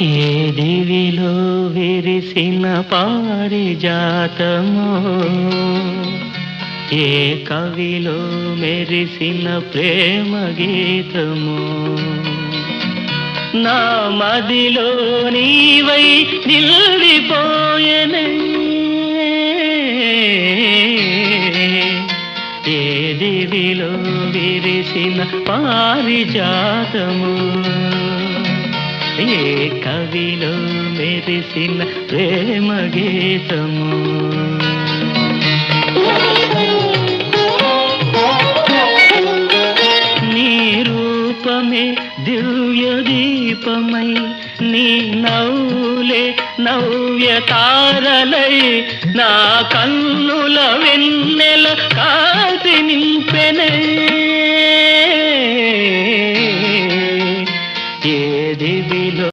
ఏ దివిలో విరిసిన పారిజాతమో, ఏ కవిలో మెరిసిన ప్రేమ గీతమో, నా మదిలో నీవై నిలిపోయెనే. ఏ దివిలో విరిసిన పారిజాతము, ఏ కవిలో మెరిసిన ప్రేమ గీతము. నీ రూపమే దివ్య దీపమై, నీ నవ్వులే నవ్య తారలై, నా కన్నుల వెన్నెల కాంతి నింపెనే. ఏ దివి